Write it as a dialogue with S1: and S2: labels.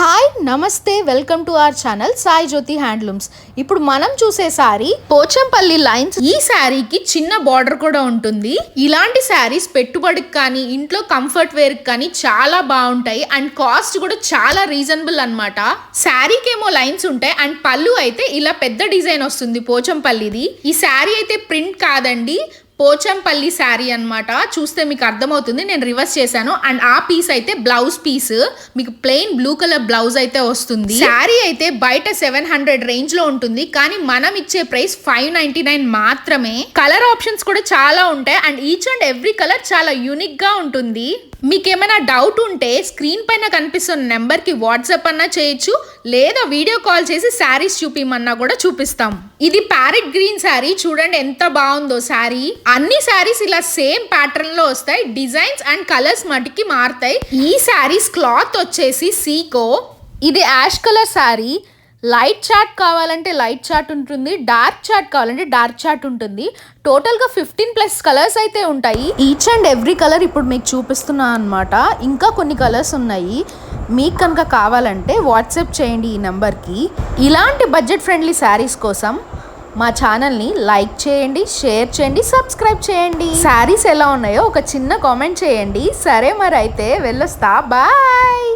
S1: Hi నమస్తే welcome to our channel Sai Jyothi handlooms. ఇప్పుడు మనం చూసే సారీ పోచంపల్లి లైన్స్. ఈ శారీకి చిన్న బార్డర్ కూడా ఉంటుంది. ఇలాంటి శారీస్ పెట్టుబడికి కానీ ఇంట్లో కంఫర్ట్ వేర్ కానీ చాలా బాగుంటాయి అండ్ కాస్ట్ కూడా చాలా రీజనబుల్ అన్నమాట. శారీకి ఏమో లైన్స్ ఉంటాయి అండ్ పళ్ళు అయితే ఇలా పెద్ద డిజైన్ వస్తుంది పోచంపల్లిది. ఈ శారీ అయితే ప్రింట్ కాదండి, పోచంపల్లి శారీ అన్నమాట. చూస్తే మీకు అర్థమవుతుంది. నేను రివర్స్ చేశాను అండ్ ఆ పీస్ అయితే బ్లౌజ్ పీస్, మీకు ప్లెయిన్ బ్లూ కలర్ బ్లౌజ్ అయితే వస్తుంది. శారీ అయితే బయట 700 రేంజ్ లో ఉంటుంది కానీ మనం ఇచ్చే ప్రైస్ 599 మాత్రమే. కలర్ ఆప్షన్స్ కూడా చాలా ఉంటాయి and each and every colour చాలా యూనిక్ గా ఉంటుంది. మీకు ఏమైనా డౌట్ ఉంటే స్క్రీన్ పైన కనిపిస్తున్న నెంబర్కి వాట్సాప్ అన్నా చేయొచ్చు, లేదా వీడియో కాల్ చేసి శారీస్ చూపిమన్నా కూడా చూపిస్తాం. ఇది ప్యారెట్ గ్రీన్ శారీ, చూడండి ఎంత బాగుందో శారీ. అన్ని శారీస్ ఇలా సేమ్ ప్యాటర్న్ లో వస్తాయి, డిజైన్స్ అండ్ కలర్స్ మటుకి మారుతాయి. ఈ శారీస్ క్లాత్ వచ్చేసి సీకో. ఇది ash colour sari. Light chart కావాలంటే లైట్ చార్ట్ ఉంటుంది, డార్క్ చార్ట్ కావాలంటే డార్క్ చార్ట్ ఉంటుంది. టోటల్గా 15+ కలర్స్ అయితే ఉంటాయి. ఈచ్ అండ్ ఎవ్రీ కలర్ ఇప్పుడు మీకు చూపిస్తున్నా అనమాట. ఇంకా కొన్ని కలర్స్ ఉన్నాయి. మీకు కనుక కావాలంటే వాట్సాప్ చేయండి ఈ నెంబర్కి. ఇలాంటి బడ్జెట్ ఫ్రెండ్లీ శారీస్ కోసం మా ఛానల్ని లైక్ చేయండి, షేర్ చేయండి, సబ్స్క్రైబ్ చేయండి. శారీస్ ఎలా ఉన్నాయో ఒక చిన్న కామెంట్ చేయండి. సరే మరి అయితే వెళ్ళొస్తా, బాయ్.